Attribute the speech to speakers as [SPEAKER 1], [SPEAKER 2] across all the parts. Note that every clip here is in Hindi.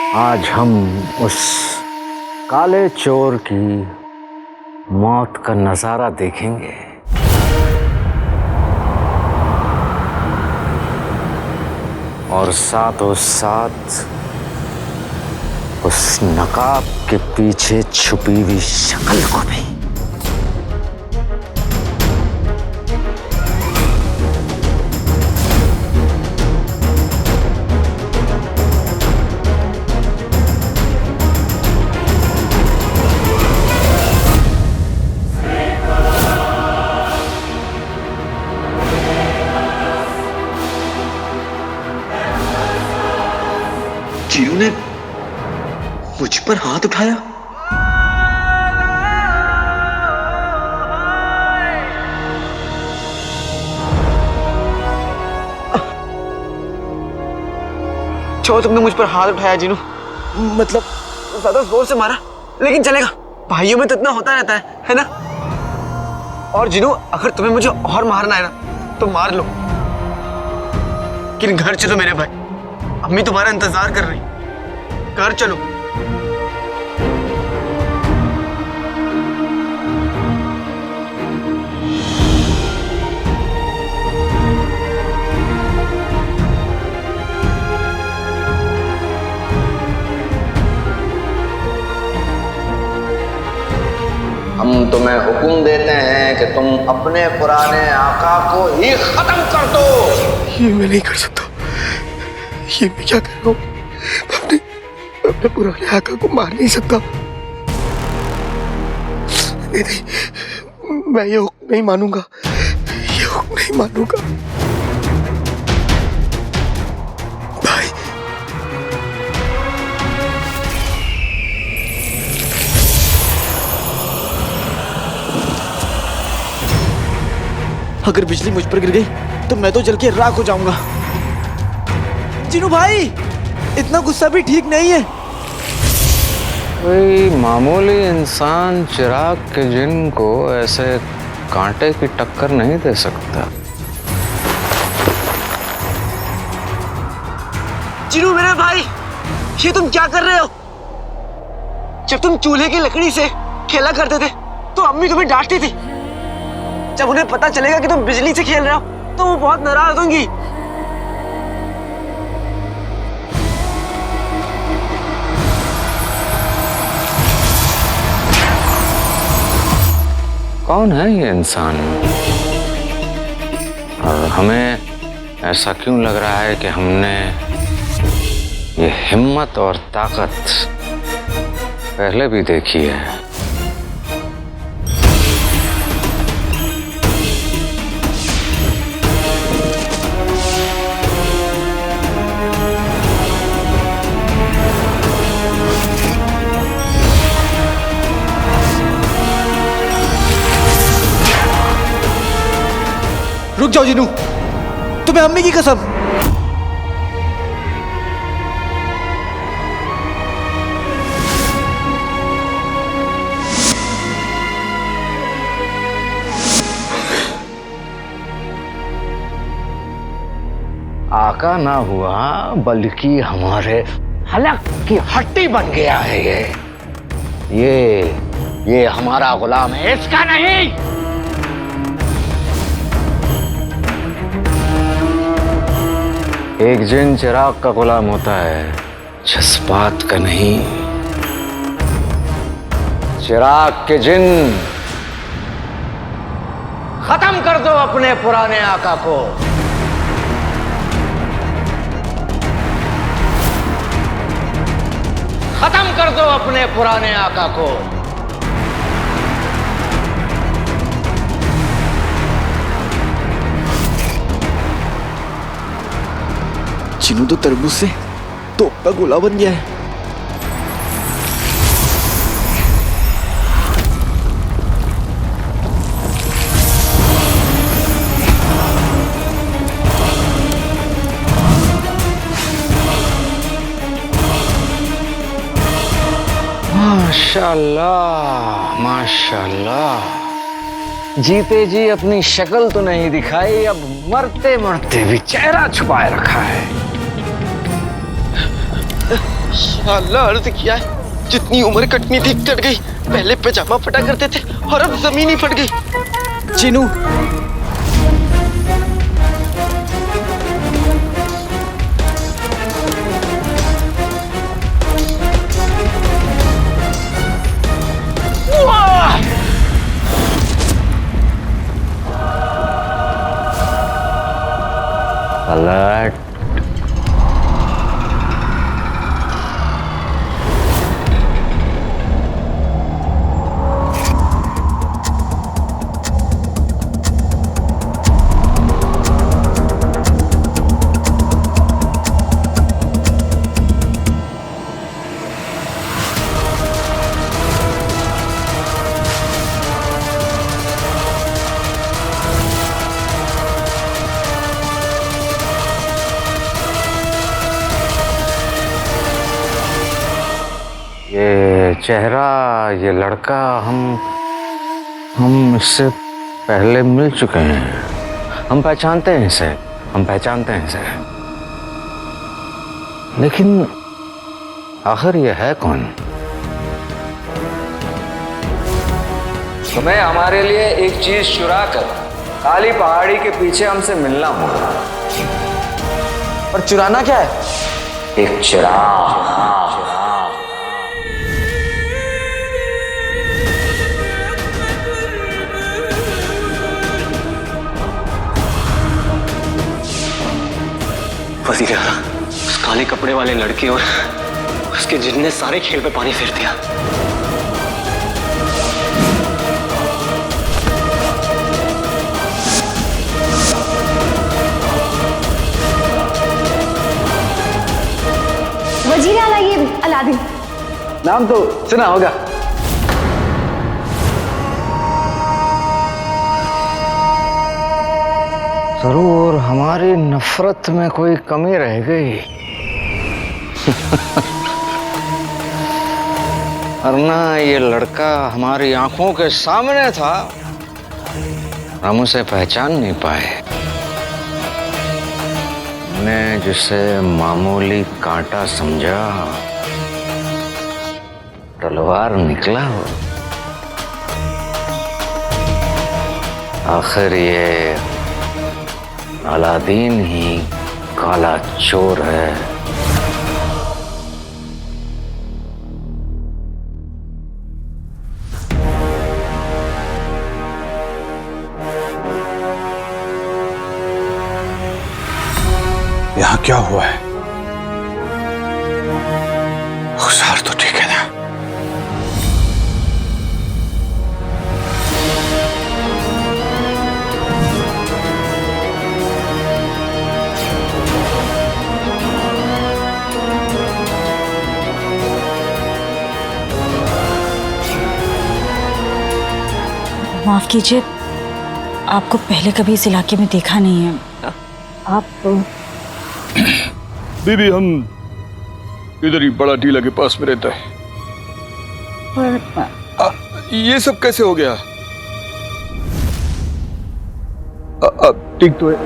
[SPEAKER 1] आज हम उस काले चोर की मौत का नजारा देखेंगे। और साथों साथ उस नकाब के पीछे छुपी हुई शक्ल को भी।
[SPEAKER 2] जीनू ने मुझ पर हाथ उठाया। जो तुमने मुझ पर हाथ उठाया जीनू, मतलब ज्यादा जोर से मारा, लेकिन चलेगा। भाइयों में तो इतना होता रहता है ना? और जीनू, अगर तुम्हें मुझे और मारना है ना तो मार लो, लेकिन घर चलो मेरे भाई। अम्मी तुम्हारा इंतजार कर रही। घर चलो।
[SPEAKER 3] हम तुम्हें हुक्म देते हैं कि तुम अपने पुराने आका को ही खत्म कर दो।
[SPEAKER 2] ये मैं नहीं कर सकता। ये मैं क्या कर रहा हूँ? अपने पुराने आका को मार नहीं सकता। नहीं, मैं ये हुक्म नहीं मानूंगा। ये हुक्म नहीं मानूंगा। भाई, अगर बिजली मुझ पर गिर गई तो मैं तो जल के राख हो जाऊंगा। जीनू भाई, इतना गुस्सा भी ठीक नहीं है।
[SPEAKER 1] कोई मामूली इंसान चिराग के जिन को ऐसे कांटे की टक्कर नहीं दे सकता।
[SPEAKER 2] जीनू मेरे भाई, ये तुम क्या कर रहे हो? जब तुम चूल्हे की लकड़ी से खेला करते थे तो अम्मी तुम्हें डांटती थी। जब उन्हें पता चलेगा कि तुम बिजली से खेल रहे हो तो वो बहुत नाराज होंगी।
[SPEAKER 1] कौन है ये इंसान? और हमें ऐसा क्यों लग रहा है कि हमने ये हिम्मत और ताकत पहले भी देखी है?
[SPEAKER 2] रुक जाओ जीनू, तुम्हें अम्मी की कसम।
[SPEAKER 1] आका ना हुआ बल्कि हमारे हलक की हड्डी बन गया है ये हमारा गुलाम है, इसका नहीं। एक जिन चिराग का गुलाम होता है, जज्बात का नहीं। चिराग के जिन, खत्म कर दो अपने पुराने आका को। खत्म कर दो अपने पुराने आका को।
[SPEAKER 2] जीनू तो तरबूज से तोप का गोला बन गया है।
[SPEAKER 1] माशाल्लाह, माशाल्लाह। जीते जी अपनी शक्ल तो नहीं दिखाई, अब मरते मरते भी चेहरा छुपाए रखा है।
[SPEAKER 4] अल्लाह अर्ज किया है, जितनी उम्र कटनी थी कट गई। पहले पैजामा फटा करते थे और अब जमीन ही फट गई।
[SPEAKER 2] जीनू,
[SPEAKER 1] पलट। ये चेहरा, ये लड़का, हम इससे पहले मिल चुके हैं। हम पहचानते हैं इसे, हम पहचानते हैं इसे। लेकिन आखिर ये है कौन?
[SPEAKER 3] तुम्हें हमारे लिए एक चीज चुरा कर काली पहाड़ी के पीछे हमसे मिलना होगा।
[SPEAKER 2] और चुराना क्या है?
[SPEAKER 3] एक चिराग।
[SPEAKER 4] वजीर आला, उस काले कपड़े वाले लड़के और उसके जिन ने सारे खेल पे पानी फेर दिया।
[SPEAKER 5] वजीर आला, ये अलादीन।
[SPEAKER 2] नाम तो सुना होगा।
[SPEAKER 1] जरूर हमारी नफरत में कोई कमी रह गई। वरना ये लड़का हमारी आंखों के सामने था, हम उसे पहचान नहीं पाए। हमने जिसे मामूली कांटा समझा, तलवार निकला हो। आखिर ये अलादीन ही काला चोर है।
[SPEAKER 6] यहाँ क्या हुआ है? खुशार तो ठीक है ना?
[SPEAKER 5] माफ कीजिए, आपको पहले कभी इस इलाके में देखा नहीं है। आप
[SPEAKER 6] बीबी, हम इधर ही बड़ा टीला के पास में रहता है।
[SPEAKER 5] पर
[SPEAKER 6] ये सब कैसे हो गया? ठीक तो है।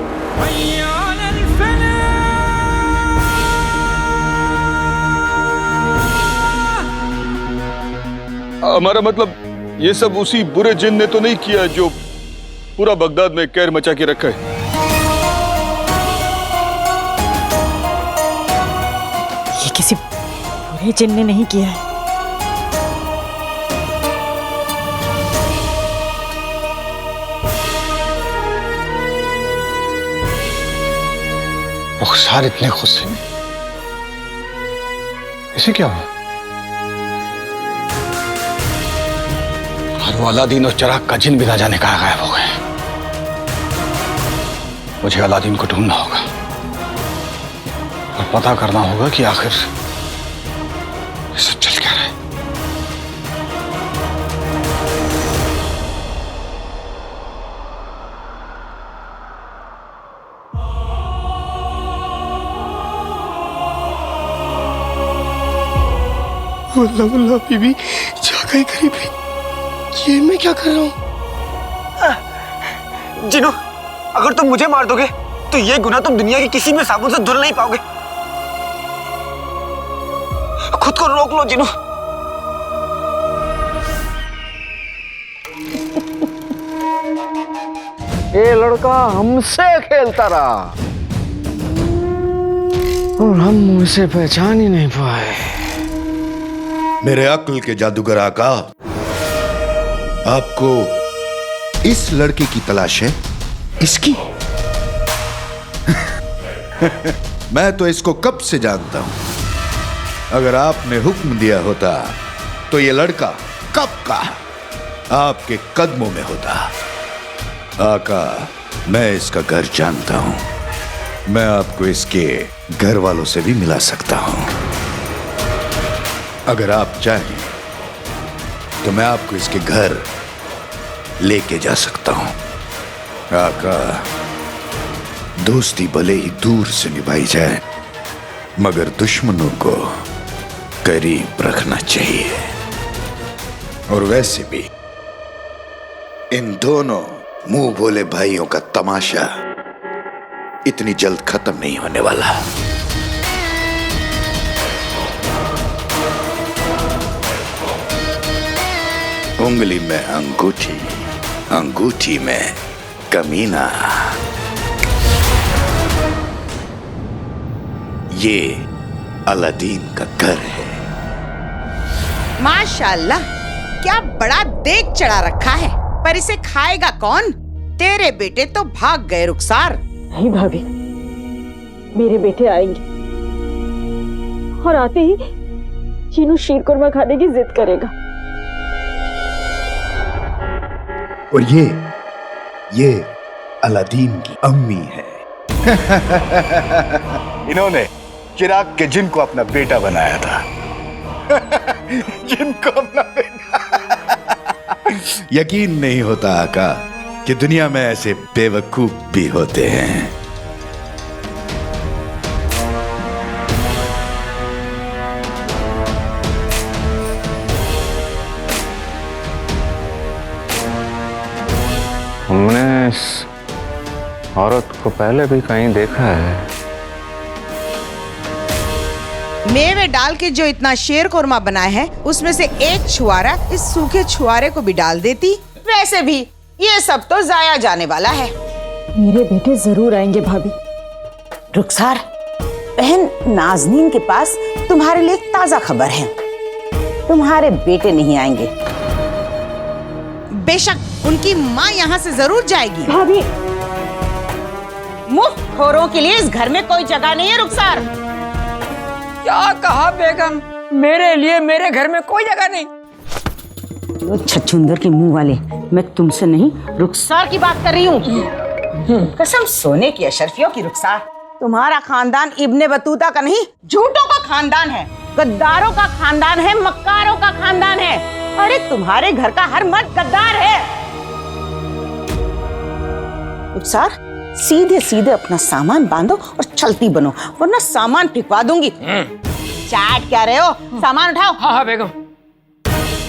[SPEAKER 6] हमारा मतलब ये सब उसी बुरे जिन ने तो नहीं किया जो पूरा बगदाद में कहर मचा के रखा है।
[SPEAKER 5] ये किसी बुरे जिन ने नहीं किया है।
[SPEAKER 6] मुख्तार इतने गुस्से में, इसे क्या हुआ? और वो अलादीन और चिराग का जिन भी ना जाने कहाँ गायब हो गए। मुझे अलादीन को ढूंढना होगा और पता करना होगा कि आखिर ये सब चल क्या रहा है।
[SPEAKER 4] वल्लाह वल्लाह बीबी, जागा ही करीबी। ये मैं क्या कर रहा हूँ?
[SPEAKER 2] जीनू, अगर तुम मुझे मार दोगे तो ये गुनाह तुम दुनिया की किसी में साबुन से धुल नहीं पाओगे। खुद को रोक लो जिनू।
[SPEAKER 1] ये लड़का हमसे खेलता रहा और हम उसे पहचान ही नहीं पाए।
[SPEAKER 7] मेरे अक्ल के जादूगर आका, आपको इस लड़के की तलाश है? इसकी? मैं तो इसको कब से जानता हूं। अगर आपने हुक्म दिया होता तो ये लड़का कब का आपके कदमों में होता। आका, मैं इसका घर जानता हूं। मैं आपको इसके घर वालों से भी मिला सकता हूं। अगर आप चाहें तो मैं आपको इसके घर लेके जा सकता हूं। आका, दोस्ती भले ही दूर से निभाई जाए, मगर दुश्मनों को करीब रखना चाहिए। और वैसे भी इन दोनों मुंह भोले भाइयों का तमाशा इतनी जल्द खत्म नहीं होने वाला। उंगली में अंगूठी, अंगूठी में कमीना। ये अलादीन का घर है।
[SPEAKER 8] माशाल्लाह, क्या बड़ा देग चढ़ा रखा है, पर इसे खाएगा कौन? तेरे बेटे तो भाग गए रुखसार।
[SPEAKER 5] नहीं भाभी, मेरे बेटे आएंगे और आते ही चीनू शीर कुरमा खाने की जिद करेगा।
[SPEAKER 7] और ये अलादीन की अम्मी है। इन्होंने चिराग के जिन को अपना बेटा बनाया था। जिनको अपना बेटा। यकीन नहीं होता आका कि दुनिया में ऐसे बेवकूफ भी होते हैं।
[SPEAKER 1] हमने इस औरत को पहले भी कहीं देखा है।
[SPEAKER 8] मेवे डाल के जो इतना शेर कुरमा बनाए हैं, उसमें से एक छुआरा इस सूखे छुआरे को भी डाल देती। वैसे भी ये सब तो जाया जाने वाला है।
[SPEAKER 5] मेरे बेटे जरूर आएंगे भाभी।
[SPEAKER 8] रुखसार, बहन नाजनीन के पास तुम्हारे लिए एक ताजा खबर है। तुम्हारे बेटे नहीं आएंगे। बेशक उनकी माँ यहाँ से जरूर जाएगी।
[SPEAKER 5] भाभी,
[SPEAKER 8] मुफ्तखोरों के लिए इस घर में कोई जगह नहीं है रुखसार।
[SPEAKER 9] क्या कहा बेगम? मेरे लिए मेरे घर में कोई जगह नहीं।
[SPEAKER 8] वो छछूंदर के मुंह वाले, मैं तुमसे नहीं रुखसार की बात कर रही हूँ। कसम सोने की अशरफियों की रुखसार, तुम्हारा खानदान इब्ने बतूता का नहीं, झूठों का खानदान है, गद्दारों का खानदान है, मक्कारों का खानदान है। अरे तुम्हारे घर का हर मर्द गद्दार है। रुखसार, सीधे सीधे अपना सामान बांधो और चलती बनो, वरना सामान फेंकवा दूंगी। चाट क्या रहे हो? सामान उठाओ।
[SPEAKER 9] हाँ हाँ बेगम।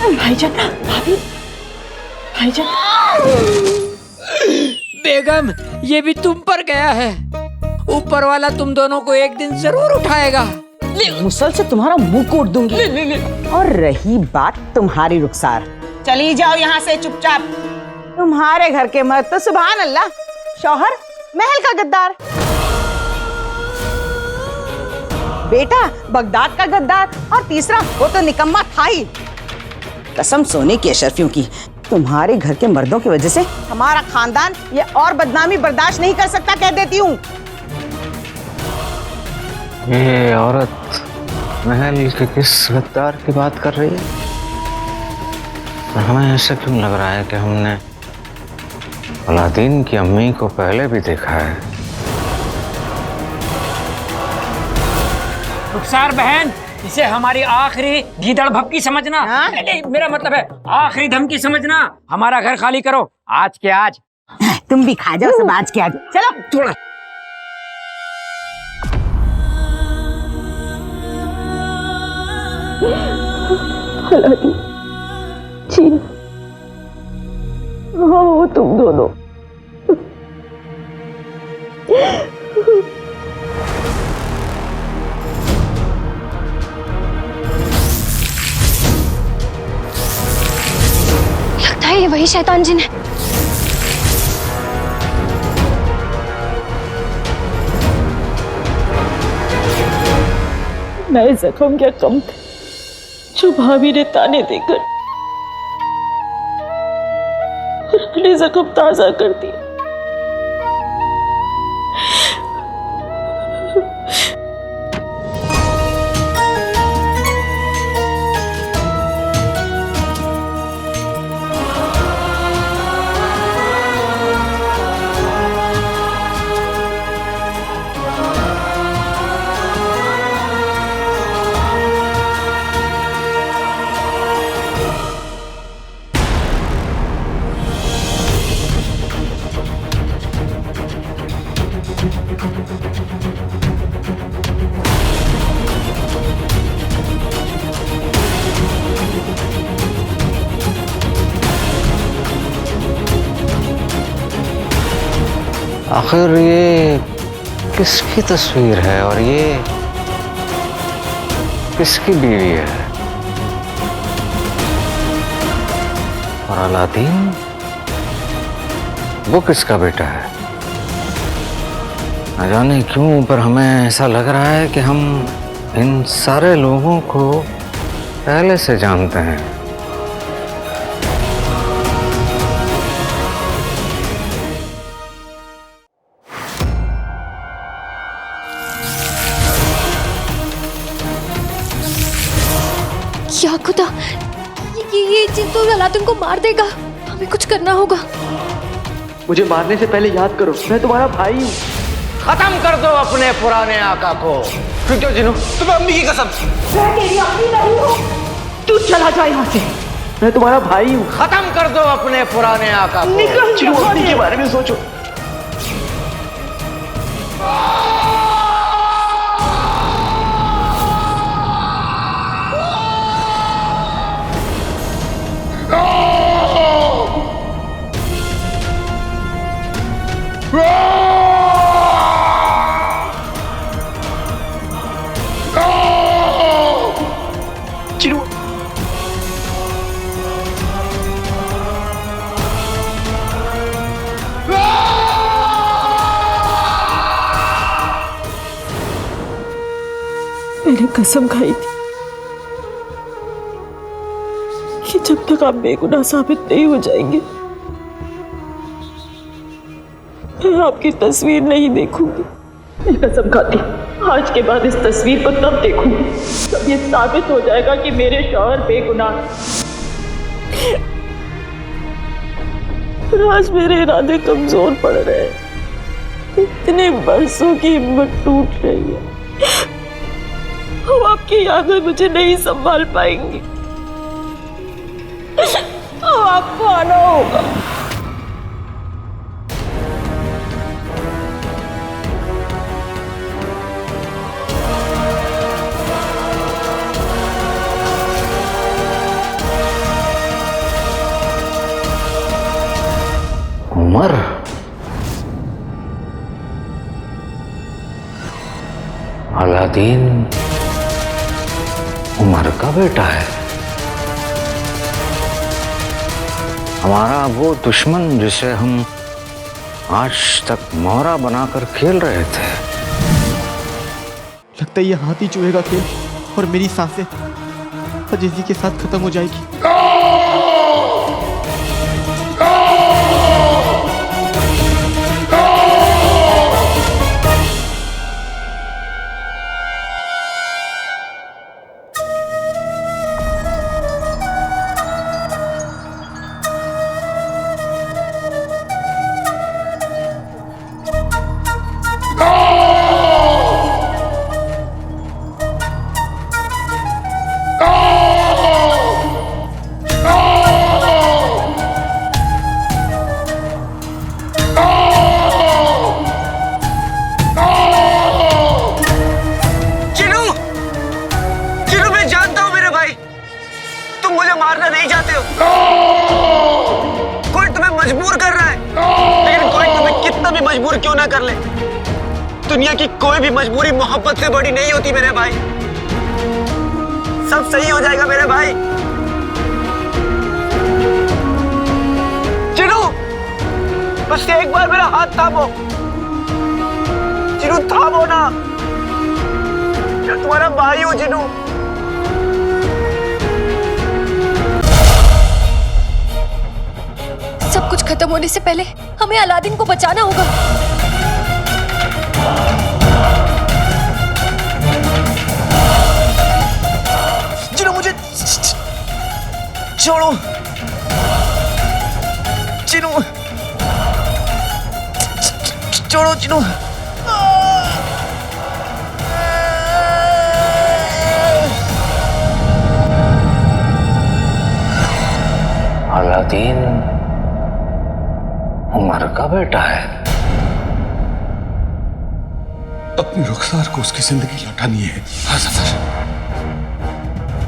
[SPEAKER 5] भाईजान, भाभी, भाईजान।
[SPEAKER 9] बेगम, ये भी तुम पर गया है। ऊपर वाला तुम दोनों को एक दिन जरूर उठाएगा।
[SPEAKER 8] मुसल से तुम्हारा मुंह कोट दूंगी। और रही बात तुम्हारी रुखसार, चली जाओ यहाँ से चुपचाप। तुम्हारे घर के मर्द तो सुभान अल्लाह, शौहर महल का गद्दार, बेटा बगदाद का गद्दार, और तीसरा वो तो निकम्मा था ही। कसम सोने की अशरफियों की, तुम्हारे घर के मर्दों की वजह से हमारा खानदान ये और बदनामी बर्दाश्त नहीं कर सकता, कह देती हूँ।
[SPEAKER 1] ये औरत महल के किस गद्दार की बात कर रही है? हमें ऐसा क्यों लग रहा है कि हमने अलादीन की अम्मी को पहले भी देखा है।
[SPEAKER 9] रुखसार बहन, इसे हमारी आखिरी गीदड़ भपकी समझना। नहीं, मेरा मतलब है आखिरी धमकी समझना। हमारा घर खाली करो आज के आज।
[SPEAKER 8] तुम भी खा जाओ सब आज के आज। चलो
[SPEAKER 9] थोड़ा
[SPEAKER 5] अलादीन, चीनू, हो तुम दोनों।
[SPEAKER 10] है ये वही शैतान जिन है?
[SPEAKER 5] नए जख्म क्या कम थे जो भाभी ने ताने देकर पुराने जख्म ताजा कर दिए।
[SPEAKER 1] आखिर ये किसकी तस्वीर है और ये किसकी बीवी है? और अलादीन वो किसका बेटा है? न जाने क्यों पर हमें ऐसा लग रहा है कि हम इन सारे लोगों को पहले से जानते हैं।
[SPEAKER 10] क्या खुदा, ये जिन तो अलादीन को मार देगा। हमें कुछ करना होगा।
[SPEAKER 2] मुझे मारने से पहले याद करो, मैं तुम्हारा भाई हूँ।
[SPEAKER 3] खत्म कर दो अपने पुराने आका को।
[SPEAKER 2] क्यों जिनू, तुम्हें अम्मी की कसम।
[SPEAKER 8] मैं तेरी अम्मी नहीं हूँ, तू चला जा यहाँ से।
[SPEAKER 2] मैं तुम्हारा भाई हूँ।
[SPEAKER 3] खत्म कर दो अपने पुराने आका को।
[SPEAKER 8] निकल
[SPEAKER 2] जिनू, अम्मी के बारे में सोचो। जिनू,
[SPEAKER 5] मैंने कसम खाई थी कि जब तक आप बेगुनाह साबित नहीं हो जाएंगे मैं आपकी तस्वीर नहीं देखूंगी। मैं कसम खाती आज के बाद इस तस्वीर को तब देखूंगी जब ये साबित हो जाएगा कि मेरे शौहर बेगुनाह। पर आज मेरे इरादे कमजोर पड़ रहे हैं। इतने बरसों की हिम्मत टूट रही है। अब आपकी यादें मुझे नहीं संभाल पाएंगी। तो आपको आना होगा।
[SPEAKER 1] उमर, अलादीन उमर का बेटा है। हमारा वो दुश्मन जिसे हम आज तक मोहरा बनाकर खेल रहे थे।
[SPEAKER 2] लगता है ये हाथी चूहे का खेल और मेरी सांसें अजीजी के साथ खत्म हो जाएगी। मारना नहीं चाहते हो, कोई तुम्हें मजबूर कर रहा है, लेकिन कोई तुम्हें कितना भी मजबूर क्यों ना कर ले, दुनिया की कोई भी मजबूरी मोहब्बत से बड़ी नहीं होती मेरे भाई। सब सही हो जाएगा मेरे भाई। बस एक बार मेरा हाथ थामो जिनू, थामो ना। मैं तुम्हारा भाई हूँ जिनू।
[SPEAKER 10] सब कुछ खत्म होने से पहले हमें अलादीन को बचाना होगा।
[SPEAKER 2] जिनू मुझे छोड़ो, जिनू छोड़ो, जिनू।
[SPEAKER 1] अलादीन उमर का बेटा है।
[SPEAKER 6] अपनी रुखसार को उसकी जिंदगी लौटानी है। हाँ सफर,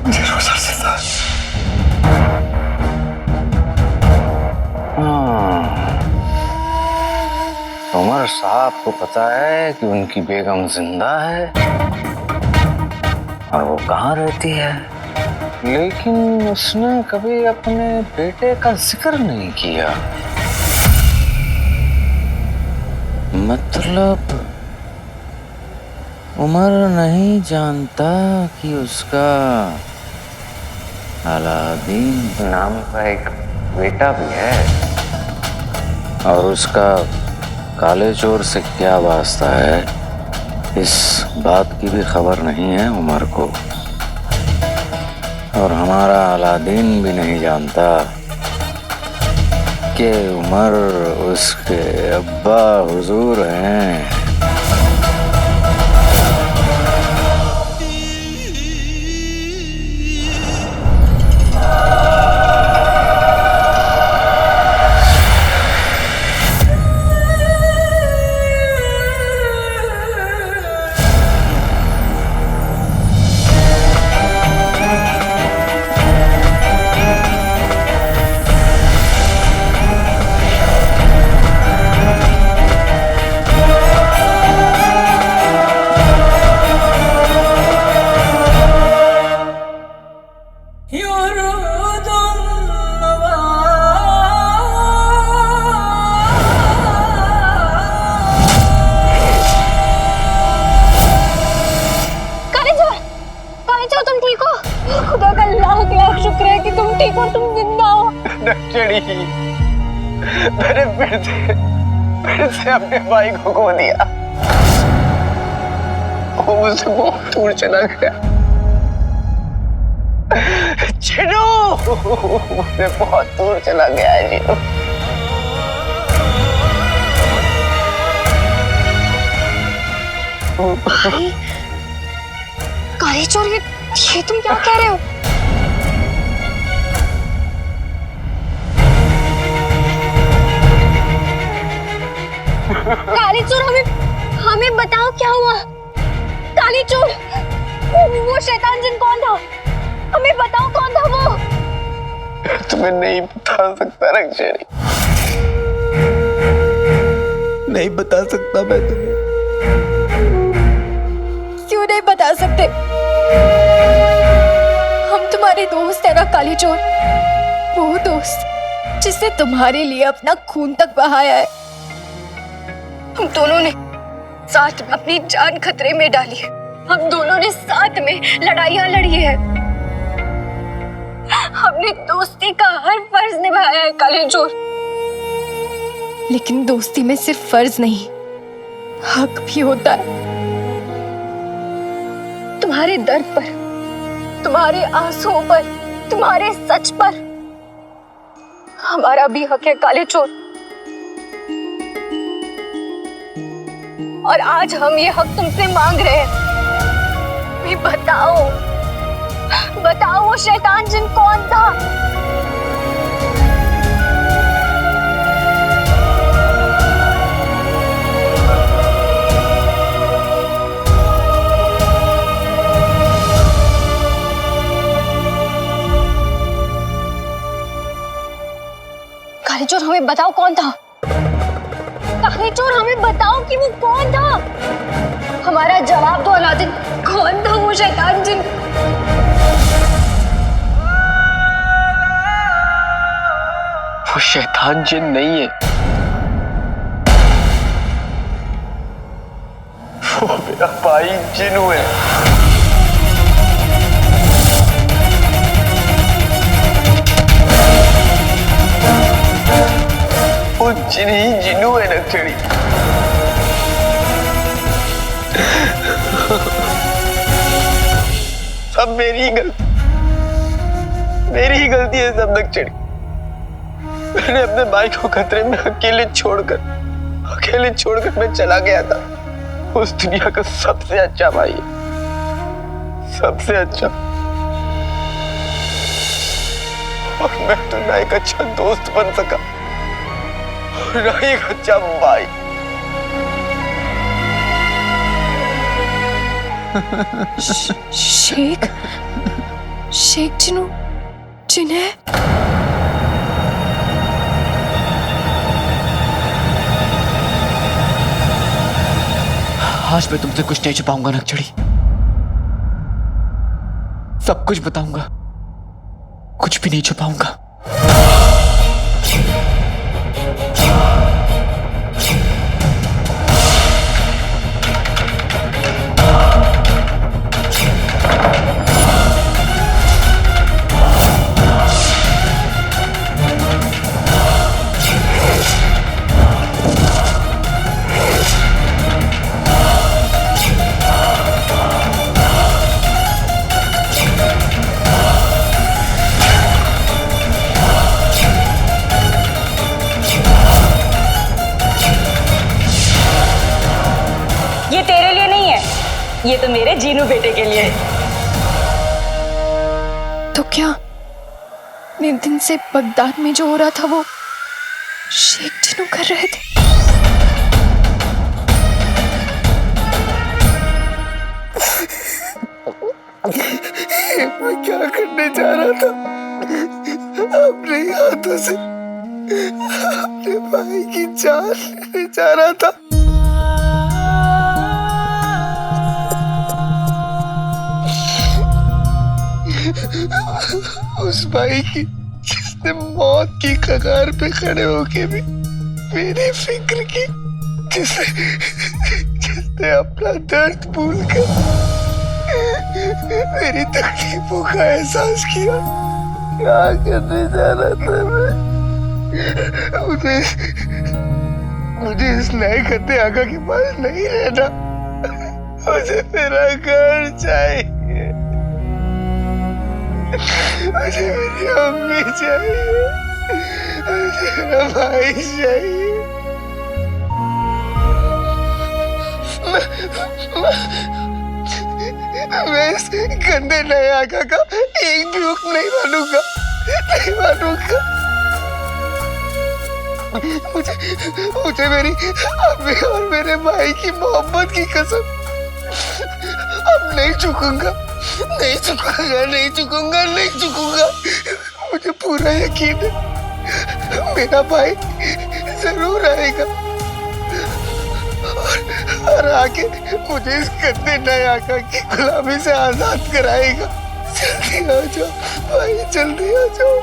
[SPEAKER 6] मुझे रुखसार से
[SPEAKER 1] उमर साहब को पता है कि उनकी बेगम जिंदा है और वो कहाँ रहती है, लेकिन उसने कभी अपने बेटे का जिक्र नहीं किया। मतलब उमर नहीं जानता कि उसका अलादीन नाम का एक बेटा भी है, और उसका काले चोर से क्या वास्ता है, इस बात की भी खबर नहीं है उमर को। और हमारा अलादीन भी नहीं जानता कि उमर उसके अब्बा हुजूर हैं।
[SPEAKER 2] मैंने फिर से अपने भाई को खो दिया। वो मुझसे बहुत दूर चला गया। जिनू, मुझसे बहुत दूर चला गया है जिनू।
[SPEAKER 10] भाई, काले चोर, ये तुम क्या कह रहे हो? काली चोर, हमें बताओ क्या हुआ? काली चोर, वो शैतान जिन कौन था? हमें बताओ कौन था वो?
[SPEAKER 2] तुम्हें नहीं बता सकता रंगशेरी, नहीं बता सकता मैं तुम्हें।
[SPEAKER 10] क्यों नहीं बता सकते? हम तुम्हारे दोस्त है ना काली चोर, वो दोस्त जिसने तुम्हारे लिए अपना खून तक बहाया है। हम दोनों ने साथ में अपनी जान खतरे में डाली है। हम दोनों ने साथ में लड़ाइयां लड़ी है। हमने दोस्ती का हर फर्ज निभाया है काले चोर। लेकिन दोस्ती में सिर्फ फर्ज नहीं, हक भी होता है। तुम्हारे दर्द पर, तुम्हारे आंसुओं पर, तुम्हारे सच पर हमारा भी हक है काले चोर। और आज हम ये हक तुमसे मांग रहे हैं। भी बताओ, बताओ वो शैतान जिन कौन था? काले चोर, हमें बताओ कौन था? काले चोर, हमें बताओ कि वो कौन था? हमारा जवाब दो अलादीन, कौन था वो शैतान जिन?
[SPEAKER 4] वो शैतान जिन नहीं है, मेरा भाई जिनू है। वो जिनू है नक्सड़ी। सब मेरी ही गलती है सब नक्सड़ी। मैंने अपने भाई को खतरे में अकेले छोड़कर मैं चला गया था। उस दुनिया का सबसे अच्छा भाई है, सबसे अच्छा। और मैं तो ना एक अच्छा दोस्त बन सका और ना एक अच्छा भाई।
[SPEAKER 10] शेख जिनू जिन्हें
[SPEAKER 2] आज मैं तुमसे कुछ नहीं छुपाऊंगा नक्सड़ी, सब कुछ बताऊंगा, कुछ भी नहीं छुपाऊंगा।
[SPEAKER 5] ये तेरे लिए नहीं है, ये तो मेरे जीनू बेटे के लिए है।
[SPEAKER 10] तो क्या इतने दिन से बगदाद में जो हो रहा था वो शेख जिनू कर रहे थे?
[SPEAKER 4] मैं क्या करने जा रहा था? अपने हाथों से अपने भाई की जान लेने जा रहा था। उस भाई की जिसने मौत की कगार पे खड़े होके भी मेरी फिक्र की, जिसने अपना दर्द भूलकर मेरी तकलीफों का एहसास किया। क्या करने जा रहा था मैं? मुझे इस नए खत्ते आका के पास नहीं रहना। मुझे मेरा घर चाहिए, मुझे मेरी अम्मी चाहिए, मुझे मेरा भाई चाहिए। मैं इस गंदे नए आका का एक भी हुक्म नहीं मानूंगा, नहीं मानूंगा। मुझे मेरी अम्मी और मेरे भाई की मोहब्बत की कसम, अब नहीं झुकूंगा, नहीं झुकूंगा, नहीं झुकूंगा, नहीं झुकूंगा। मुझे पूरा यकीन है मेरा भाई जरूर आएगा और आके मुझे इस गंदे नए आका की गुलामी से आजाद कराएगा। जल्दी आ जाओ भाई, जल्दी आ जाओ।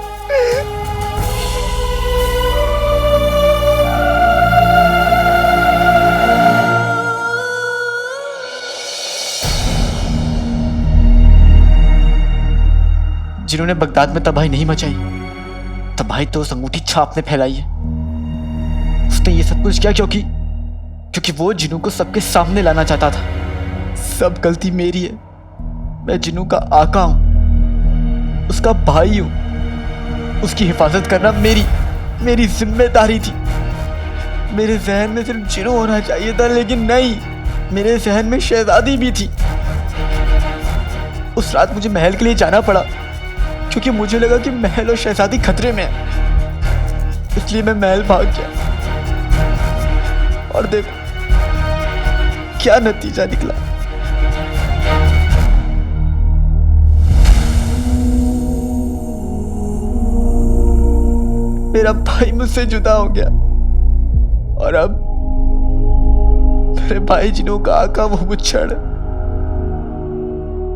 [SPEAKER 4] जिन्होंने बगदाद में तबाही नहीं मचाई, तबाही तो उस अंगूठी छाप ने फैलाई है। उसने ये सब कुछ किया क्योंकि वो जिनू को सबके सामने लाना चाहता था। सब गलती मेरी है। मैं जिनू का आका हूं, उसका भाई हूं। उसकी हिफाजत करना मेरी जिम्मेदारी थी। मेरे जहन में सिर्फ जिनू होना चाहिए था, लेकिन नहीं, मेरे जहन में शहजादी भी थी। उस रात मुझे महल के लिए जाना पड़ा क्योंकि मुझे लगा कि महल और शहजादी खतरे में है, इसलिए मैं महल भाग गया। और देखो क्या नतीजा निकला। मेरा भाई मुझसे जुदा हो गया और अब मेरे भाई जिनू का आका वो मुच्छड़,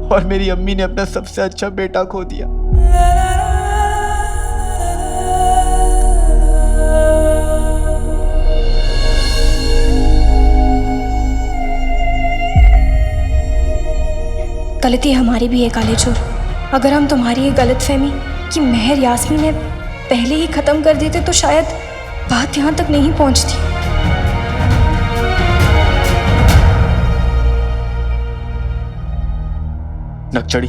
[SPEAKER 4] और मेरी अम्मी ने अपना सबसे अच्छा बेटा खो दिया।
[SPEAKER 10] गलती हमारी भी है काले चोर। अगर हम तुम्हारी ये गलतफहमी कि मेहर यास्मीन है पहले ही खत्म कर देते तो शायद बात यहाँ तक नहीं पहुँचती।
[SPEAKER 4] नकचड़ी,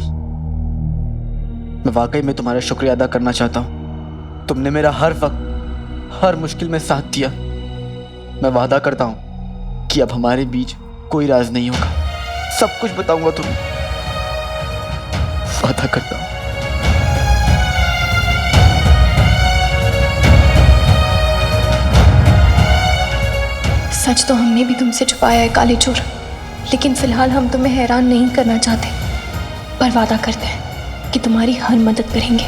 [SPEAKER 4] मैं वाकई में तुम्हारा शुक्रिया अदा करना चाहता हूँ। तुमने मेरा हर वक्त हर मुश्किल में साथ दिया। मैं वादा करता हूँ कि अब हमारे बीच कोई राज नहीं होगा। सब कुछ बताऊंगा तुम्हें, वादा करता हूँ।
[SPEAKER 10] सच तो हमने भी तुमसे छुपाया है काले चोर, लेकिन फिलहाल हम तुम्हें हैरान नहीं करना चाहते, पर वादा करते हैं कि तुम्हारी हर मदद करेंगे।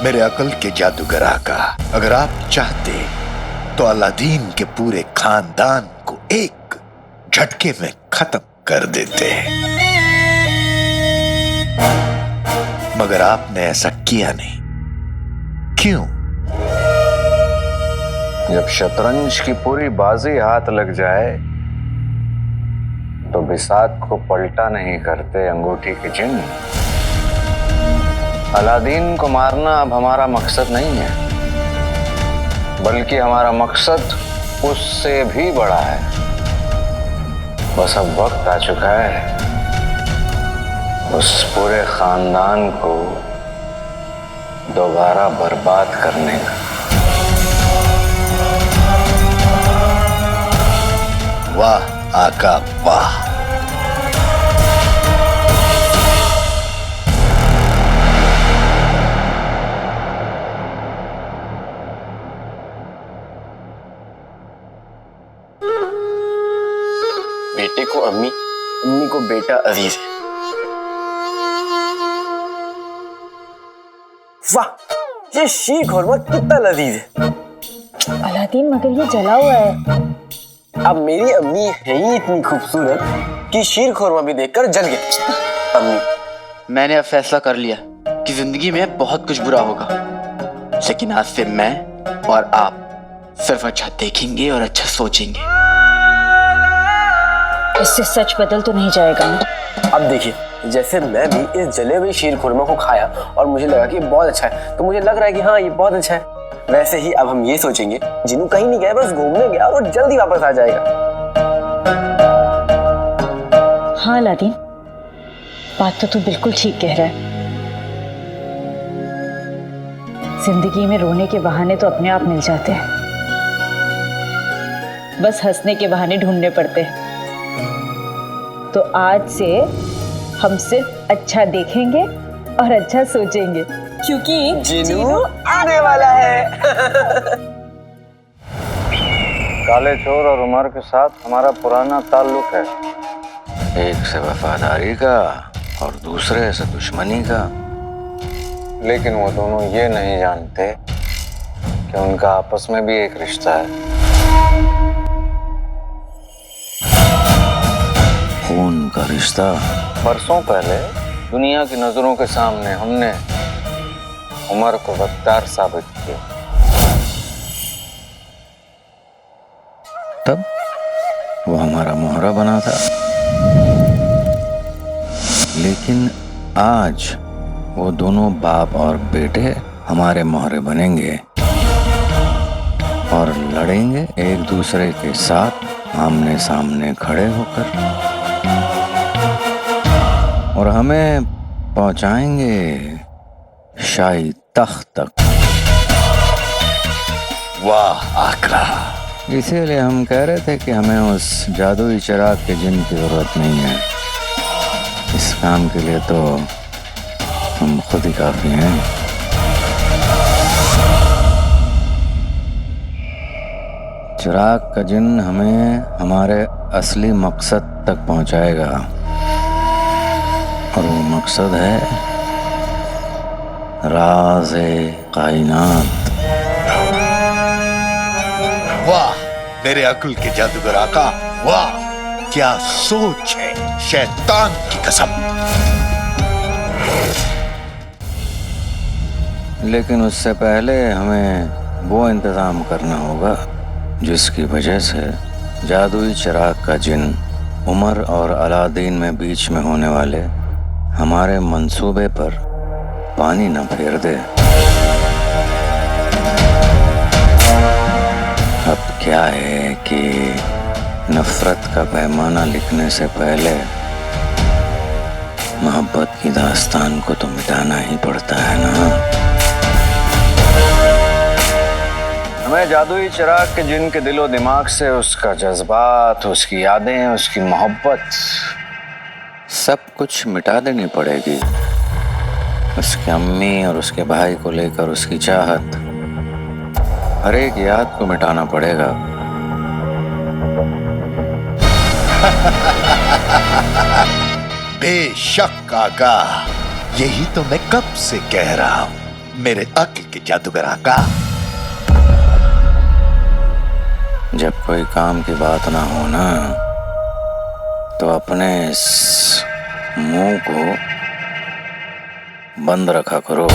[SPEAKER 7] मेरे अकल के जादूगर आका, अगर आप चाहते तो अलादीन के पूरे खानदान को एक झटके में खत्म कर देते, मगर आपने ऐसा किया नहीं। क्यों?
[SPEAKER 1] जब शतरंज की पूरी बाजी हाथ लग जाए तो बिसात को पलटा नहीं करते अंगूठी के चिन्ह। अलादीन को मारना अब हमारा मकसद नहीं है, बल्कि हमारा मकसद उससे भी बड़ा है। बस अब वक्त आ चुका है उस पूरे खानदान को दोबारा बर्बाद करने का।
[SPEAKER 7] वाह आका वाह।
[SPEAKER 2] बेटे को अम्मी, अम्मी को बेटा अजीज है। वाह, ये शीर खुरमा कितना लजीज है।
[SPEAKER 5] अलादीन मगर ये जला हुआ है।
[SPEAKER 2] अब मेरी अम्मी है ही इतनी खूबसूरत कि शीर खुरमा भी देखकर जल गया। अम्मी,
[SPEAKER 4] मैंने अब फैसला कर लिया कि जिंदगी में बहुत कुछ बुरा होगा, लेकिन आज से मैं और आप सिर्फ अच्छा देखेंगे और अच्छा सोचेंगे।
[SPEAKER 5] इससे सच बदल तो नहीं जाएगा ना?
[SPEAKER 2] अब देखिए, जैसे मैं भी इस जले हुए शीर खुरमा को खाया और मुझे लगा कि बहुत अच्छा है, तो मुझे लग रहा है कि हाँ ये बहुत अच्छा है। वैसे ही अब हम ये सोचेंगे जिन्नू कहीं नहीं गया, बस घूमने गया और जल्दी वापस आ जाएगा।
[SPEAKER 5] हाँ अलादीन, बात तो तू बिल्कुल ठीक कह रहा है। जिंदगी में रोने के बहाने तो अपने आप मिल जाते हैं, बस हंसने के बहाने ढूंढने पड़ते हैं। तो आज से हम सिर्फ अच्छा देखेंगे और अच्छा सोचेंगे, क्योंकि
[SPEAKER 2] जिन्नू आने वाला है।
[SPEAKER 1] काले चोर और उमर के साथ हमारा पुराना ताल्लुक है, एक से वफादारी का और दूसरे से दुश्मनी का। लेकिन वो दोनों ये नहीं जानते कि उनका आपस में भी एक रिश्ता है, खून का रिश्ता। बरसों पहले दुनिया की नजरों के सामने हमने उमर को गद्दार साबित किया, तब वो हमारा मोहरा बना था। लेकिन आज वो दोनों बाप और बेटे हमारे मोहरे बनेंगे और लड़ेंगे एक दूसरे के साथ आमने सामने खड़े होकर, और हमें पहुंचाएंगे शाही तख्त तक।
[SPEAKER 7] वाह आका।
[SPEAKER 1] इसीलिए हम कह रहे थे कि हमें उस जादुई चिराग के जिन की जरूरत नहीं है। इस काम के लिए तो हम खुद ही काफी हैं। चिराग का जिन हमें हमारे असली मकसद तक पहुंचाएगा, और वो मकसद है राज़-ए-कायनात।
[SPEAKER 7] वाह मेरे अक्ल के जादूगर आका, वाह क्या सोच है, शैतान की कसम।
[SPEAKER 1] लेकिन उससे पहले हमें वो इंतजाम करना होगा जिसकी वजह से जादुई चिराग का जिन उमर और अलादीन में बीच में होने वाले हमारे मंसूबे पर पानी न फेर दे। अब क्या है कि नफरत का पैमाना लिखने से पहले मोहब्बत की दास्तान को तो मिटाना ही पड़ता है ना। हमें जादुई चिराग के जिन के दिलो दिमाग से उसका जज्बात, उसकी यादें, उसकी मोहब्बत सब कुछ मिटा देनी पड़ेगी। उसकी अम्मी और उसके भाई को लेकर उसकी चाहत, हर एक याद को मिटाना पड़ेगा।
[SPEAKER 7] बेशक आका, यही तो मैं कब से कह रहा हूं मेरे अक्ल के जादूगर आका।
[SPEAKER 1] जब कोई काम की बात ना हो ना, तो अपने इस मुंह को बंद रखा करो।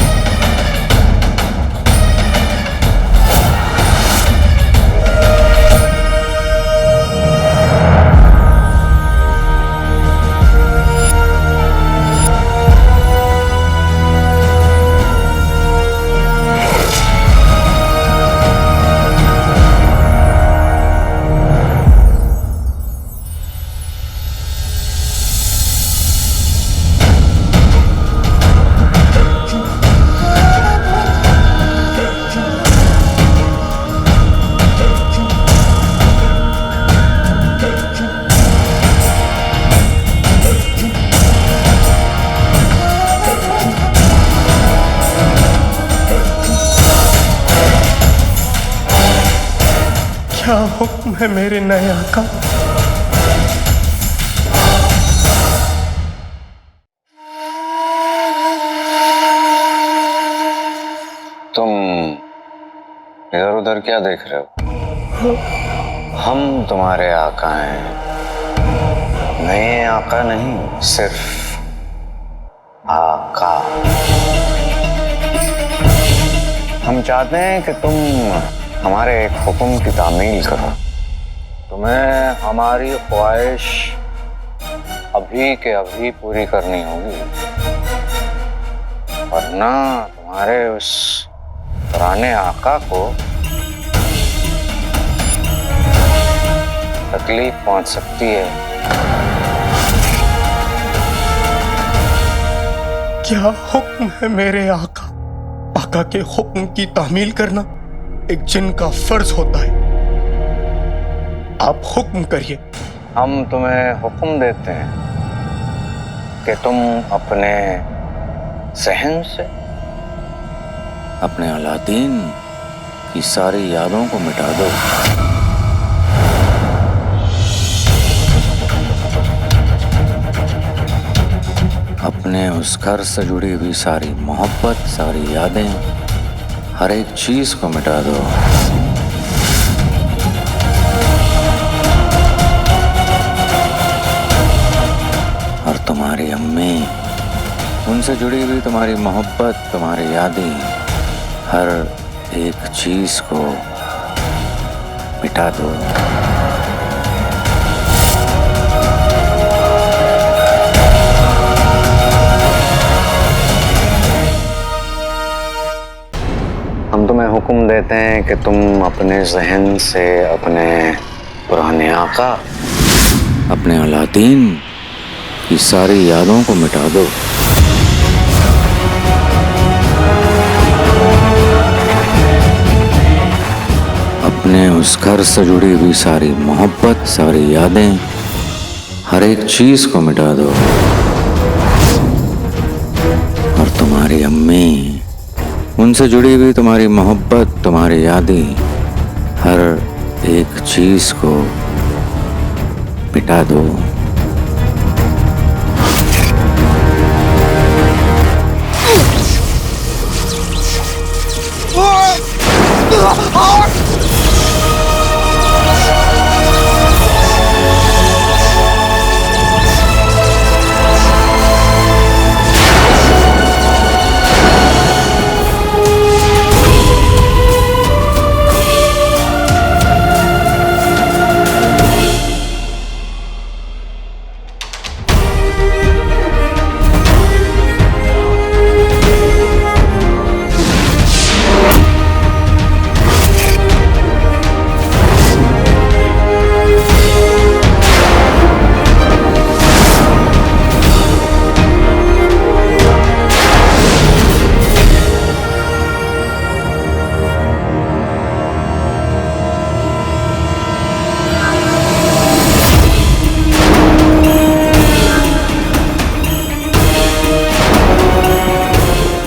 [SPEAKER 11] क्या हुक्म है मेरे नए आका?
[SPEAKER 1] तुम इधर उधर क्या देख रहे हो? हम तुम्हारे आका हैं। नए आका नहीं, सिर्फ आका। हम चाहते हैं कि तुम हमारे एक हुक्म की तामील करो। तुम्हें हमारी ख्वाहिश अभी के अभी पूरी करनी होगी, वरना तुम्हारे उस पुराने आका को तकलीफ पहुंच सकती है।
[SPEAKER 11] क्या हुक्म है मेरे आका? आका के हुक्म की तामील करना एक जिन का फर्ज होता है। आप हुक्म करिए।
[SPEAKER 1] हम तुम्हें हुक्म देते हैं कि तुम अपने ज़हन से अपने अलादीन की सारी यादों को मिटा दो। अपने उस घर से जुड़ी हुई सारी मोहब्बत, सारी यादें, हर एक चीज को मिटा दो। और तुम्हारी अम्मी, उनसे जुड़ी हुई तुम्हारी मोहब्बत, तुम्हारी यादें, हर एक चीज को मिटा दो। हम तुम्हें हुक्म देते हैं कि तुम अपने ज़हन से अपने पुराने आका, अपने अलादीन की सारी यादों को मिटा दो। अपने उस घर से जुड़ी हुई सारी मोहब्बत, सारी यादें, हर एक चीज को मिटा दो। और तुम्हारी अम्मी, उनसे जुड़ी हुई तुम्हारी मोहब्बत, तुम्हारी यादें, हर एक चीज को मिटा दो।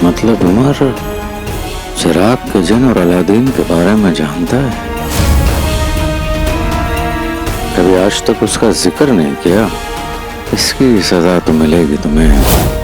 [SPEAKER 1] मतलब उमर चिराग के जिन और अलादीन के बारे में जानता है? कभी आज तक उसका जिक्र नहीं किया। इसकी सजा तो मिलेगी तुम्हें।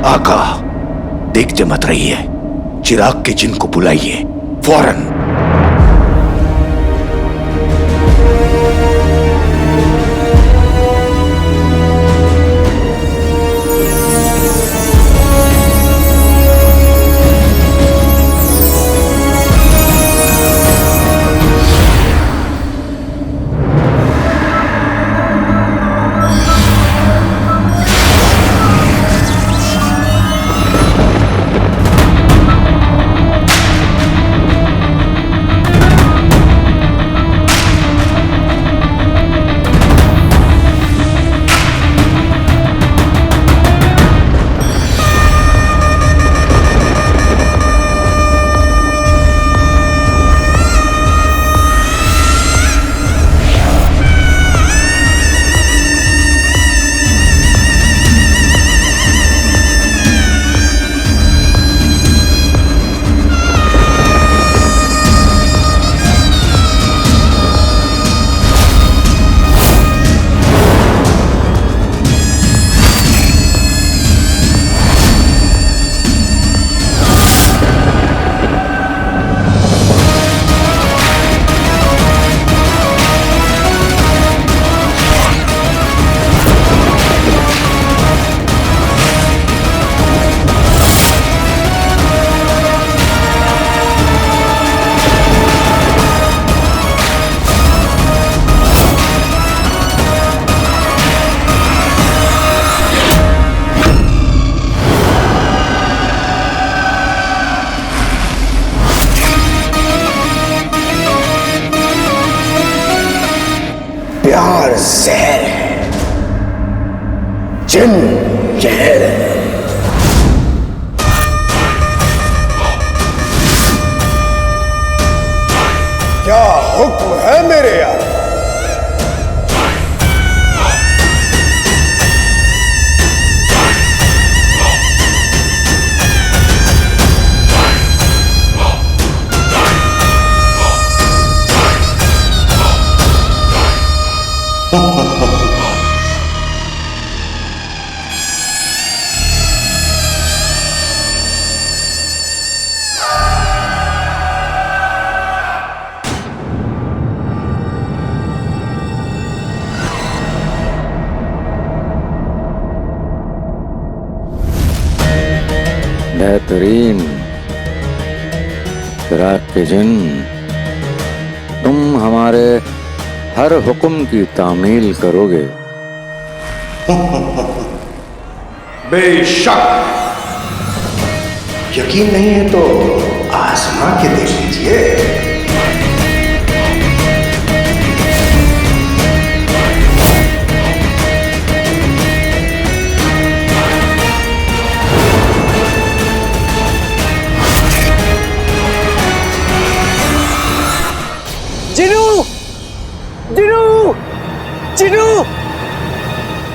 [SPEAKER 7] आका, देखते मत रहिए, चिराग के जिन को बुलाइए फौरन।
[SPEAKER 11] प्यार जहर है, जिन जहर है। क्या हुक्म है मेरे यार?
[SPEAKER 1] बेहतरीन चिराग के जिन, तुम हमारे हर हुक्म की तामील करोगे।
[SPEAKER 11] बेशक। यकीन नहीं है तो आजमा के देख लीजिए।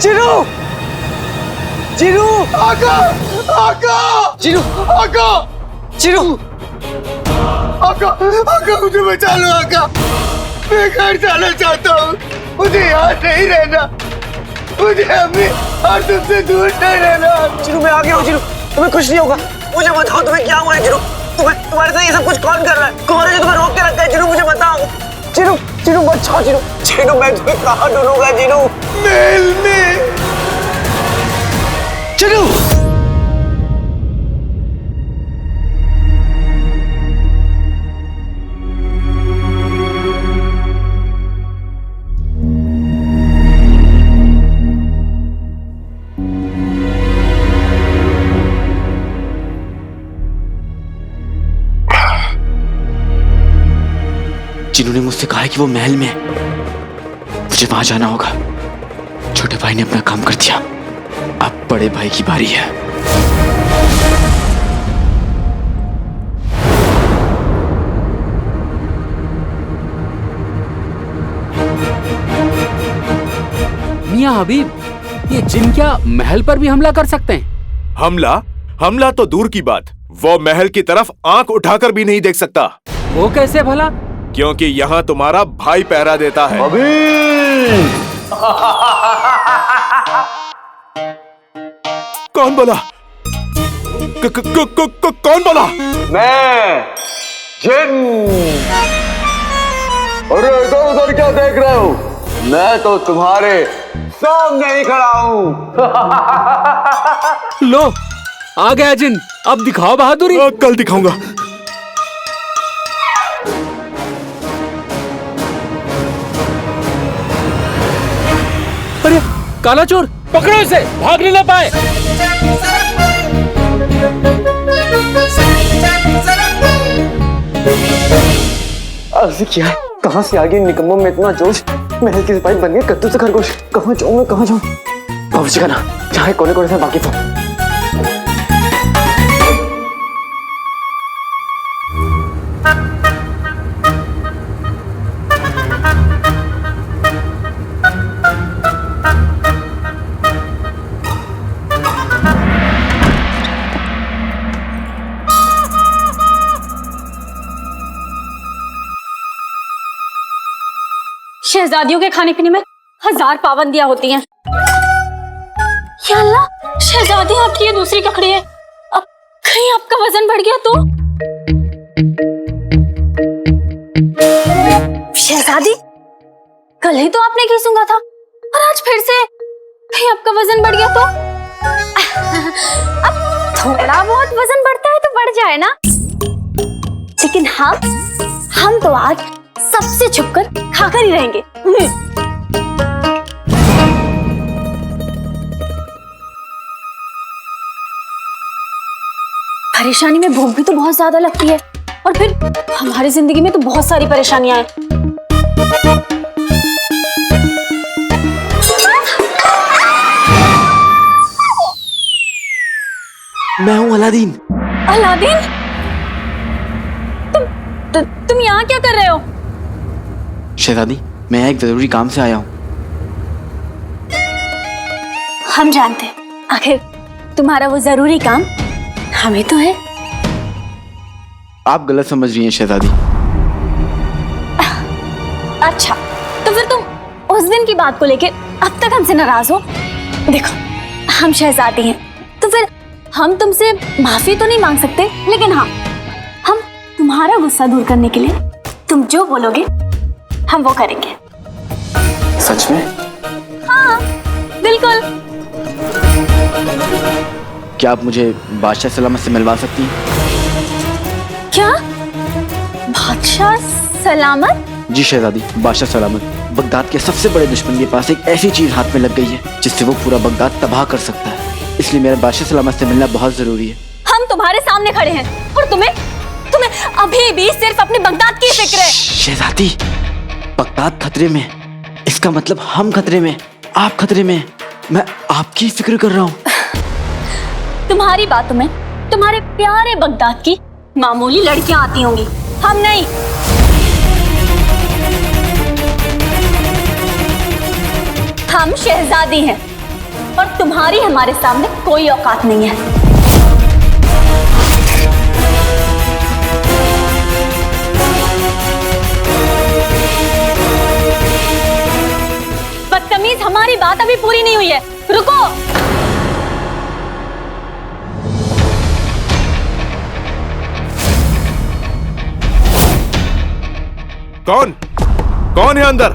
[SPEAKER 2] चिरू चिरू
[SPEAKER 11] आका आका
[SPEAKER 2] चिरू
[SPEAKER 11] आका
[SPEAKER 2] चिरू
[SPEAKER 11] आका आका मुझे बचा लो आका, मैं घर जाना चाहता हूँ, मुझे यहाँ नहीं रहना, मुझे अम्मी और तुमसे दूर नहीं रहना।
[SPEAKER 2] चिरू मैं आ गया हूँ चिरू, तुम्हें कुछ नहीं होगा। मुझे बताओ तुम्हें क्या हुआ है चिरू? तुम्हारे साथ ये सब कुछ कौन कर रहा है? कौन है जो तुम्हें रोक के रखा है? चिरू मुझे बताओ। चिरू चिरू बचाओ चिरू। चिरू मैं तुम्हें कहाँ ढूंढूंगा चिरू?
[SPEAKER 11] महल में।
[SPEAKER 2] चिरू
[SPEAKER 4] जिन्होंने मुझसे कहा है कि वो महल में है, मुझे वहां जाना होगा। छोटे भाई ने अपना काम कर दिया, अब बड़े भाई की बारी है।
[SPEAKER 12] मियां हबीब, ये जिन क्या महल पर भी हमला कर सकते हैं?
[SPEAKER 13] हमला तो दूर की बात, वो महल की तरफ आंख उठाकर भी नहीं देख सकता।
[SPEAKER 12] वो कैसे भला?
[SPEAKER 13] क्योंकि यहाँ तुम्हारा भाई पहरा देता है। कौन बोला? कौन बोला?
[SPEAKER 3] मैं जिन। अरे इधर उधर क्या देख रहे हो? मैं तो तुम्हारे सामने ही खड़ा हूँ।
[SPEAKER 12] लो आ गया जिन, अब दिखाओ बहादुरी।
[SPEAKER 13] कल दिखाऊंगा।
[SPEAKER 12] अरे काला चोर, पकड़ो इसे, भागने ना पाए।
[SPEAKER 2] अर्जी क्या है? कहाँ से आ गए निकम्मों में इतना जोश? महल की सिपाही बन गए कद्दू से खरगोश। कहाँ जाऊँ मैं, कहाँ जाऊँ? बाबूजी का ना चाहे कोने कोने से वाकिफ हो।
[SPEAKER 10] शहजादियों के खाने पीने में 1000 पाबंदियां होती हैं। या अल्लाह, शहजादी आपकी ये दूसरी ककड़ी है, अब कहीं आपका वजन बढ़ गया तो? शहजादी, कल ही तो आपने घी सूंघा था और आज फिर से कहीं आपका वजन बढ़ गया तो? अब थोड़ा बहुत वजन बढ़ता है तो बढ़ जाए ना, लेकिन हम तो आज सबसे छुपकर खाकर ही रहेंगे। परेशानी में भूख भी तो बहुत ज्यादा लगती है, और फिर हमारी जिंदगी में तो बहुत सारी परेशानियां हैं।
[SPEAKER 4] मैं हूं अलादीन।
[SPEAKER 10] अलादीन, तुम यहाँ क्या कर रहे हो?
[SPEAKER 4] शहजादी, मैं एक जरूरी काम से आया हूँ।
[SPEAKER 10] हम जानते हैं, आखिर तुम्हारा वो जरूरी काम हमें तो है।
[SPEAKER 4] आप गलत समझ रही हैं शहजादी।
[SPEAKER 10] अच्छा, तो फिर तुम उस दिन की बात को लेकर अब तक हमसे नाराज हो? देखो, हम शहजादी हैं, तो फिर हम तुमसे माफी तो नहीं मांग सकते, लेकिन हाँ, हम तुम्हारा गुस्सा दूर करने के लिए तुम जो बोलोगे हम वो करेंगे।
[SPEAKER 4] सच में?
[SPEAKER 10] हाँ, बिल्कुल।
[SPEAKER 4] क्या आप मुझे बादशाह सलामत से मिलवा सकती हैं?
[SPEAKER 10] क्या? बादशाह सलामत?
[SPEAKER 4] जी शहजादी, बादशाह सलामत बगदाद के सबसे बड़े दुश्मन के पास एक ऐसी चीज हाथ में लग गई है जिससे वो पूरा बगदाद तबाह कर सकता है, इसलिए मेरा बादशाह सलामत से मिलना बहुत जरूरी है।
[SPEAKER 10] हम तुम्हारे सामने खड़े हैं और तुम्हें अभी भी सिर्फ अपने बगदाद की फिक्र है।
[SPEAKER 4] शहजादी, बगदाद खतरे में, इसका मतलब हम खतरे में, आप खतरे में, मैं आपकी फिक्र कर रहा हूँ।
[SPEAKER 10] तुम्हारी बातों में तुम्हारे प्यारे बगदाद की मामूली लड़कियां आती होंगी, हम नहीं। हम शहजादी हैं
[SPEAKER 14] और तुम्हारी हमारे सामने कोई औकात नहीं है। बदतमीज, हमारी बात अभी पूरी नहीं हुई है, रुको।
[SPEAKER 13] कौन है अंदर?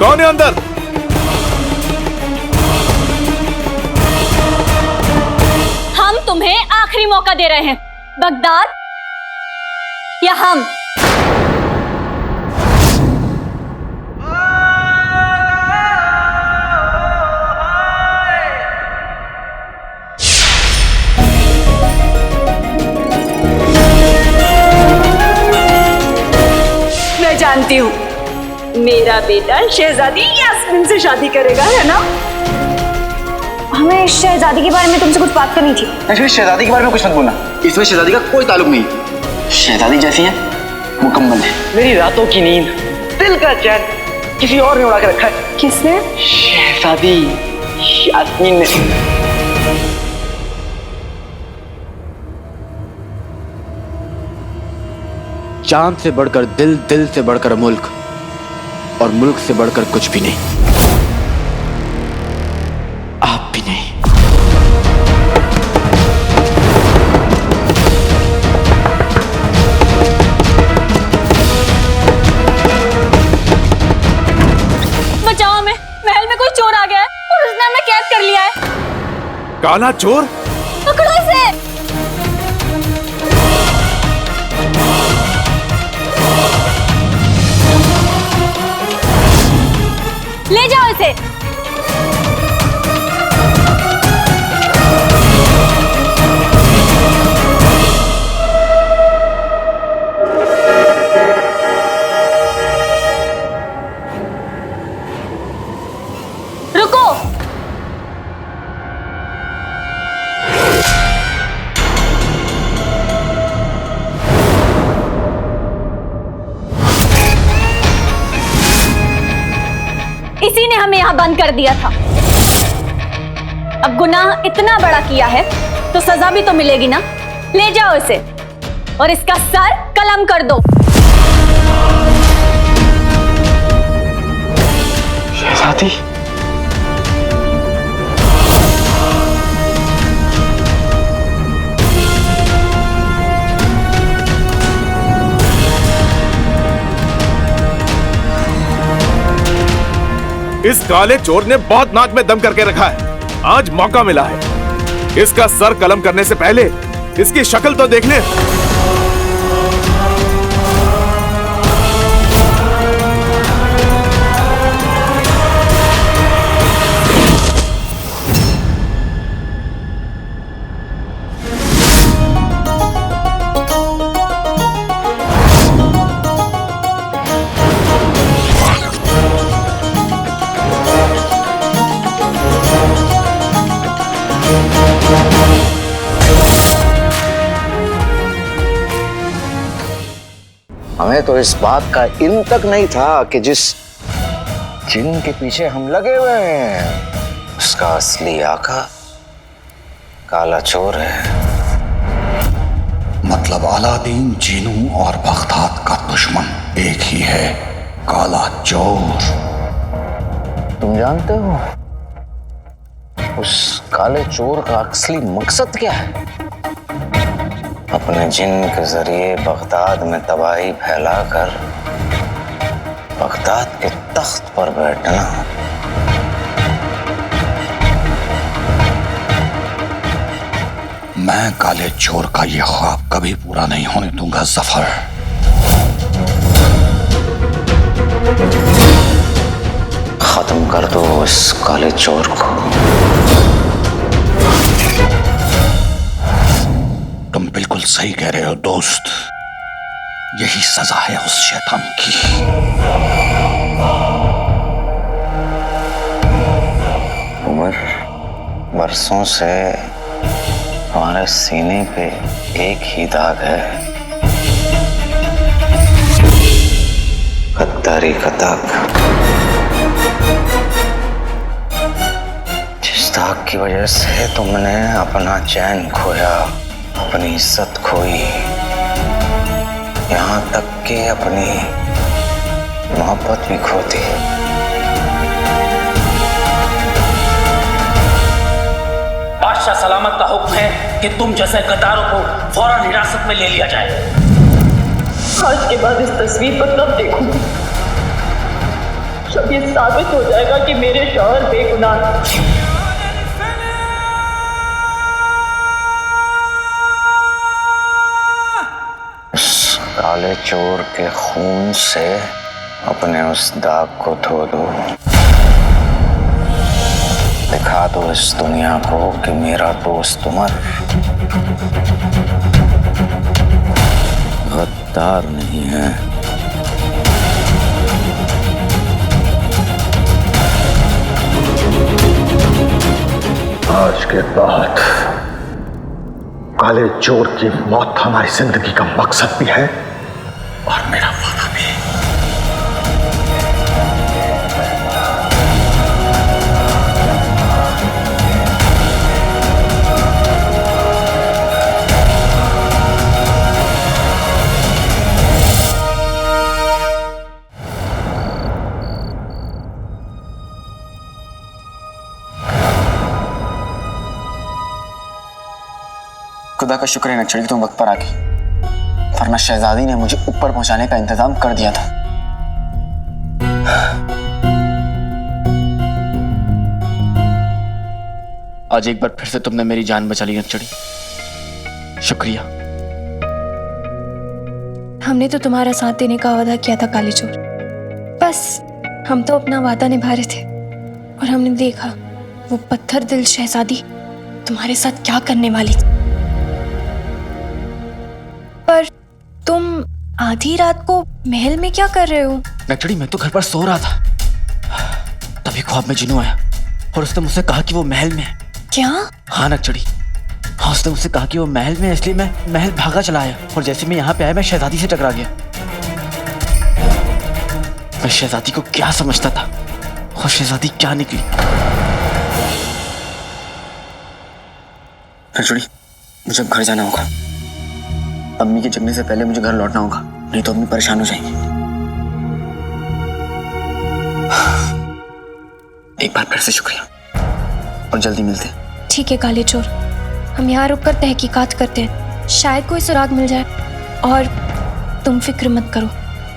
[SPEAKER 13] कौन है अंदर?
[SPEAKER 14] हम तुम्हें आखिरी मौका दे रहे हैं, बगदाद या हम।
[SPEAKER 5] मैं जानती हूँ मेरा बेटा शहजादी यास्मीन से शादी करेगा, है ना?
[SPEAKER 10] हमें शहजादी के बारे में तुमसे कुछ बात करनी थी।
[SPEAKER 2] एक्चुअली शहजादी के बारे में कुछ मत बोलना, इसमें शहजादी का कोई ताल्लुक नहीं। शहजादी जैसी है मुकम्मल है। मेरी रातों की नींद, दिल का चैन किसी और ने उड़ा के रखा है।
[SPEAKER 10] किसने?
[SPEAKER 2] शहजादी यास्मीन ने।
[SPEAKER 4] चांद से बढ़कर दिल, दिल से बढ़कर मुल्क, और मुल्क से बढ़कर कुछ भी नहीं। आप भी नहीं।
[SPEAKER 14] बचाओ हमें, महल में कोई चोर आ गया है और उसने हमें कैद कर लिया है।
[SPEAKER 13] काला चोर?
[SPEAKER 14] पकड़ो इसे। ले जाओ इसे। रुको। इसी ने हमें यहाँ बंद कर दिया था। अब गुनाह इतना बड़ा किया है तो सजा भी तो मिलेगी ना। ले जाओ इसे और इसका सर कलम कर दो।
[SPEAKER 2] शहजादी,
[SPEAKER 13] इस काले चोर ने बहुत नाक में दम करके रखा है। आज मौका मिला है। इसका सर कलम करने से पहले इसकी शक्ल तो देख ले।
[SPEAKER 3] हमें तो इस बात का इल्म तक नहीं था कि जिस जिन के पीछे हम लगे हुए हैं उसका असली आका काला चोर है।
[SPEAKER 7] मतलब अलादीन, जीनू और बगदाद का दुश्मन एक ही है, काला चोर।
[SPEAKER 3] तुम जानते हो उस काले चोर का असली मकसद क्या है? अपने जिन के जरिए बगदाद में तबाही फैलाकर बगदाद के तख्त पर बैठना।
[SPEAKER 7] मैं काले चोर का ये ख्वाब कभी पूरा नहीं होने दूंगा जफर।
[SPEAKER 3] खत्म कर दो इस काले चोर को।
[SPEAKER 7] तुम बिल्कुल सही कह रहे हो दोस्त, यही सजा है उस शैतान की।
[SPEAKER 3] उमर, बरसों से हमारे सीने पे एक ही दाग है, गद्दारी का दाग। जिस दाग की वजह से तुमने अपना चैन खोया, अपनी इज्जत खोई, यहां तक कि अपनी मोहब्बत भी खो दी।
[SPEAKER 15] बादशाह सलामत का हुक्म है कि तुम जैसे गद्दारों को फौरन हिरासत में ले लिया जाए।
[SPEAKER 5] आज के बाद इस तस्वीर पर कब देखूंगी जब ये साबित हो जाएगा कि मेरे शौहर बेगुनाह हैं।
[SPEAKER 3] उस काले चोर के खून से अपने उस दाग को धो दो। दिखा दो इस दुनिया को कि मेरा दोस्त उमर
[SPEAKER 1] गद्दार नहीं है।
[SPEAKER 11] आज के बाद काले चोर की मौत हमारी जिंदगी का मकसद भी है और मेरा वादा भी।
[SPEAKER 2] खुदा का शुक्र है नक्सली तुम वक्त पर आ गई, वरना शहजादी ने मुझे ऊपर पहुंचाने का इंतजाम कर दिया था।
[SPEAKER 4] आज एक बार फिर से तुमने मेरी जान बचा ली नक्सली, शुक्रिया।
[SPEAKER 10] हमने तो तुम्हारा साथ देने का वादा किया था काली चोर, बस हम तो अपना वादा निभा रहे थे और हमने देखा वो पत्थर दिल शहजादी तुम्हारे साथ क्या करने वाली थी। पर तुम आधी रात को महल में क्या कर रहे हो?
[SPEAKER 4] नक्सली मैं तो घर पर सो रहा था, तभी ख्वाब में जिन्नू आया और उसने मुझसे कहा कि वो महल में है।
[SPEAKER 10] क्या?
[SPEAKER 4] हाँ नक्सली, हाँ उसने मुझसे कहा कि वो महल में है, इसलिए मैं महल भागा चला आया और जैसे मैं यहाँ पे आया मैं शहजादी से टकरा गया। मैं शहजादी को क्या समझता था और शहजादी क्या निकली।
[SPEAKER 2] नक्सली मुझे अब घर जाना होगा, अम्मी के जगने से पहले मुझे घर लौटना होगा, नहीं तो अम्मी परेशान हो जाएंगी। एक बार फिर से शुक्रिया और जल्दी मिलते हैं।
[SPEAKER 10] ठीक है काले चोर, हम यहाँ रुककर तहकीकात करते हैं, शायद कोई सुराग मिल जाए। और तुम फिक्र मत करो,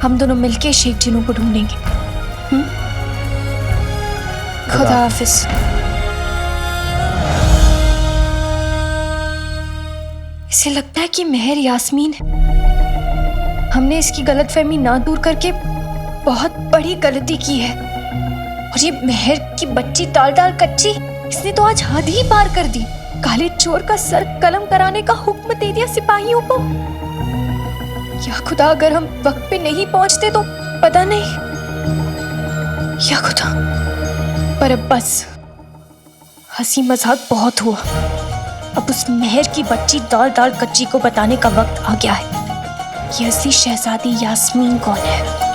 [SPEAKER 10] हम दोनों मिलके शेख जिन्नू को ढूंढेंगे। खुदा हाफिज। इसे लगता है कि मेहर यास्मीन है। हमने इसकी गलतफहमी ना दूर करके बहुत बड़ी गलती की है। और ये मेहर की बच्ची टाल टाल कच्ची, इसने तो आज हद ही पार कर दी। काले चोर का सर कलम कराने का हुक्म दे दिया सिपाहियों को। या खुदा, अगर हम वक्त पे नहीं पहुंचते तो पता नहीं। या खुदा, पर अब बस हंसी मजाक बहुत हुआ। अब उस मेहर की बच्ची दाल दाल कच्ची को बताने का वक्त आ गया है। ये असली शहजादी यास्मीन कौन है।